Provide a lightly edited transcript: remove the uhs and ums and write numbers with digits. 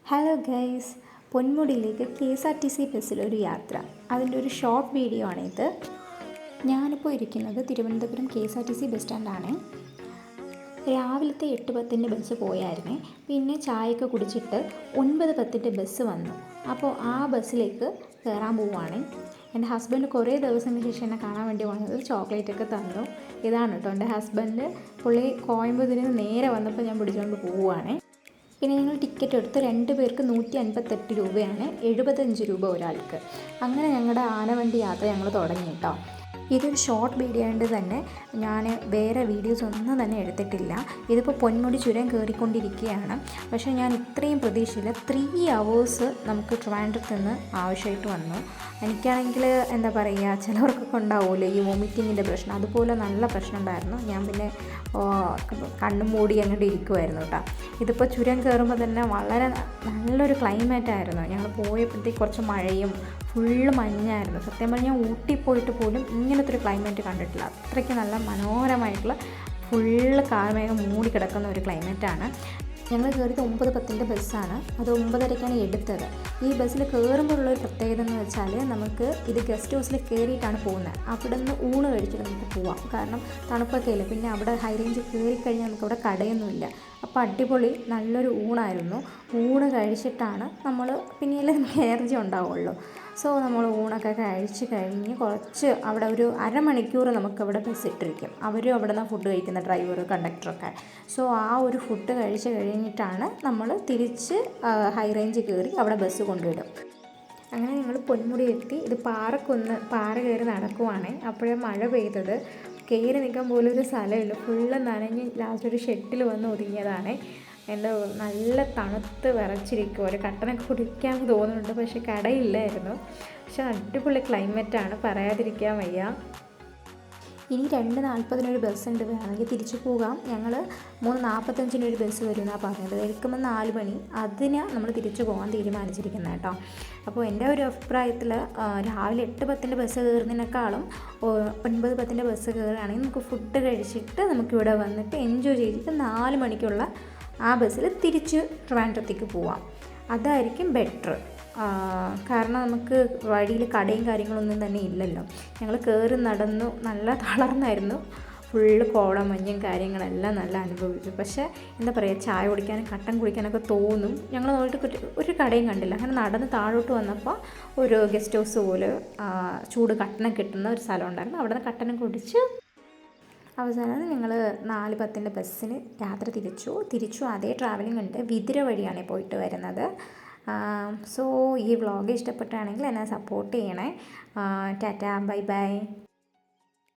Hello guys, പൊന്മുടിയിലേക്ക് KSRTC ബസ്സിലൊരു യാത്ര. അതിൻ്റെ ഒരു ഷോർട്ട് വീഡിയോ ആണിത്. ഞാനിപ്പോൾ ഇരിക്കുന്നത് തിരുവനന്തപുരം KSRTC ബസ് സ്റ്റാൻഡാണ്. രാവിലത്തെ 8:10 ബസ് പോയായിരുന്നേ. പിന്നെ ചായയൊക്കെ കുടിച്ചിട്ട് 9:10 ബസ് വന്നു. അപ്പോൾ ആ ബസ്സിലേക്ക് കയറാൻ പോവുകയാണ്. എൻ്റെ ഹസ്ബൻഡ് കുറേ ദിവസത്തിന് ശേഷം എന്നെ കാണാൻ വേണ്ടി വന്നത്. ചോക്ലേറ്റൊക്കെ തന്നു. ഇതാണ് കേട്ടോ എൻ്റെ ഹസ്ബൻഡ്. പുള്ളി കോയമ്പത്തൂരിൽ നിന്ന് നേരെ വന്നപ്പോൾ ഞാൻ പിടിച്ചുകൊണ്ട് പോവുകയാണ്. പിന്നെ ഞങ്ങൾ ടിക്കറ്റ് എടുത്ത് 2 പേർക്ക് 158 രൂപയാണ്, 75 രൂപ ഒരാൾക്ക്. അങ്ങനെ ഞങ്ങളുടെ ആനവണ്ടി യാത്ര ഞങ്ങൾ തുടങ്ങി കേട്ടോ. ഇതൊരു ഷോർട്ട് വീഡിയോ ആയതുകൊണ്ട് തന്നെ ഞാൻ വേറെ വീഡിയോസ് ഒന്നും തന്നെ എടുത്തിട്ടില്ല. ഇതിപ്പോൾ പൊന്മുടി ചുരം കയറിക്കൊണ്ടിരിക്കുകയാണ്. പക്ഷേ ഞാൻ ഇത്രയും പ്രതീക്ഷയില്ല. 3 hours നമുക്ക് ട്രിവാൻഡ്രത്ത് നിന്ന് ആവശ്യമായിട്ട് വന്നു. എനിക്കാണെങ്കിൽ എന്താ പറയുക, ചിലവർക്കൊക്കെ ഉണ്ടാവുമല്ലോ ഈ വോമിറ്റിങ്ങിൻ്റെ പ്രശ്നം. അതുപോലെ നല്ല പ്രശ്നം ഉണ്ടായിരുന്നു. ഞാൻ പിന്നെ കണ്ണും മൂടി അങ്ങോട്ട് ഇരിക്കുമായിരുന്നു കേട്ടോ. ഇതിപ്പോൾ ചുരം കയറുമ്പോൾ തന്നെ വളരെ നല്ലൊരു ക്ലൈമറ്റായിരുന്നു. ഞങ്ങൾ പോയപ്പോഴത്തേക്ക് കുറച്ച് മഴയും ഫുള്ള് മഞ്ഞായിരുന്നു. സത്യം പറഞ്ഞാൽ ഊട്ടി പോയിട്ട് പോലും ഇങ്ങനത്തെ ഒരു ക്ലൈമറ്റ് കണ്ടിട്ടില്ല. അത്രയ്ക്ക് നല്ല മനോഹരമായിട്ടുള്ള ഫുള്ള് കാർമേഘം മൂടി കിടക്കുന്ന ഒരു ക്ലൈമറ്റാണ്. ഞങ്ങൾ കയറിയത് 9:10 ബസ്സാണ്. അത് 9:30-ക്കാണ് എടുത്തത്. ഈ ബസ്സിൽ കയറുമ്പോഴുള്ളൊരു പ്രത്യേകത എന്ന് വെച്ചാൽ നമുക്ക് ഇത് ഗസ്റ്റ് ഹൗസിൽ കയറിയിട്ടാണ് പോകുന്നത്. അവിടെ നിന്ന് ഊണ് കഴിച്ചിട്ട് നമുക്ക് പോവാം. കാരണം തണുപ്പൊക്കെ ഇല്ല. പിന്നെ അവിടെ ഹൈ റേഞ്ച് കയറിക്കഴിഞ്ഞാൽ നമുക്കവിടെ കടയൊന്നുമില്ല. അപ്പോൾ അടിപൊളി നല്ലൊരു ഊണായിരുന്നു. ഊണ് കഴിച്ചിട്ടാണ് നമ്മൾ പിന്നെയല്ലേ നമുക്ക് എനർജി ഉണ്ടാവുള്ളൂ. സോ നമ്മൾ ഊണൊക്കെ കഴിച്ച് കഴിഞ്ഞ് കുറച്ച് അവിടെ ഒരു അരമണിക്കൂർ നമുക്കവിടെ ബസ് ഇട്ടിരിക്കും. അവരും അവിടെ നിന്ന് ഫുഡ് കഴിക്കുന്ന ഡ്രൈവർ, കണ്ടക്ടറൊക്കെ. സോ ആ ഒരു ഫുഡ് കഴിച്ച് കഴിഞ്ഞിട്ടാണ് നമ്മൾ തിരിച്ച് ഹൈ റേഞ്ച് കയറി അവിടെ ബസ് കൊണ്ടുവിടും. അങ്ങനെ ഞങ്ങൾ പൊന്മുടി എത്തി. ഇത് പാറ കയറി നടക്കുവാണ്. അപ്പോഴേ മഴ പെയ്തത്. കയറി നിൽക്കാൻ പോലും ഒരു സ്ഥലമില്ല. ഫുള്ള് നനഞ്ഞ് ലാസ്റ്റ് ഒരു ഷെഡിൽ വന്ന് ഒതുങ്ങിയതാണ്. എൻ്റെ നല്ല തണുത്ത് വിറച്ചിരിക്കും. ഒരു കട്ടനൊക്കെ കുടിക്കാൻ തോന്നുന്നുണ്ട്, പക്ഷെ കടയില്ലായിരുന്നു. പക്ഷെ അടിപൊളി ക്ലൈമറ്റാണ്, പറയാതിരിക്കാൻ വയ്യ. ഇനി 2:40 ബസ്സുണ്ട്, വേണമെങ്കിൽ തിരിച്ചു പോകാം. ഞങ്ങൾ 3:45 ബസ് വരുമെന്നാണ് പറഞ്ഞത്. എടുക്കുമ്പോൾ 4 മണി. അതിന് നമ്മൾ തിരിച്ചു പോകാൻ തീരുമാനിച്ചിരിക്കുന്നത് കേട്ടോ. അപ്പോൾ എൻ്റെ ഒരു അഭിപ്രായത്തിൽ രാവിലെ 8:10 ബസ് കയറുന്നതിനേക്കാളും 9:10 ബസ് കയറുകയാണെങ്കിൽ നമുക്ക് ഫുഡ് കഴിച്ചിട്ട് നമുക്കിവിടെ വന്നിട്ട് എൻജോയ് ചെയ്തിട്ട് 4 മണിക്കുള്ള ആ ബസ്സിൽ തിരിച്ച് ട്രിവാൻഡ്രത്തേക്ക് പോവാം. അതായിരിക്കും ബെറ്റർ. കാരണം നമുക്ക് വഴിയിൽ കടയും കാര്യങ്ങളൊന്നും തന്നെ ഇല്ലല്ലോ. ഞങ്ങൾ കയറി നടന്നു, നല്ല തളർന്നായിരുന്നു. ഫുള്ള് കോടമഞ്ഞും കാര്യങ്ങളെല്ലാം നല്ല അനുഭവിച്ചു. പക്ഷേ എന്താ പറയുക, ചായ കുടിക്കാനും കട്ടൻ കുടിക്കാനൊക്കെ തോന്നും. ഞങ്ങൾ നോക്കിയിട്ട് ഒരു കടയും കണ്ടില്ല. അങ്ങനെ നടന്ന് താഴോട്ട് വന്നപ്പോൾ ഒരു ഗസ്റ്റ് ഹൗസ് പോലെ ചൂട് കട്ടനൊക്കെ കിട്ടുന്ന ഒരു സ്ഥലം ഉണ്ടായിരുന്നു. അവിടെ നിന്ന് കട്ടനം കുടിച്ച് അവസാനം ഞങ്ങൾ 4:10 ബസ്സിന് യാത്ര തിരിച്ചു. അതേ ട്രാവലിംഗ് ഉണ്ട്. വിതുര വഴിയാണ് പോയിട്ട് വരുന്നത്. സോ ഈ വ്ളോഗ് ഇഷ്ടപ്പെട്ടാണെങ്കിൽ എന്നെ സപ്പോർട്ട് ചെയ്യണേ. Tata, bye bye.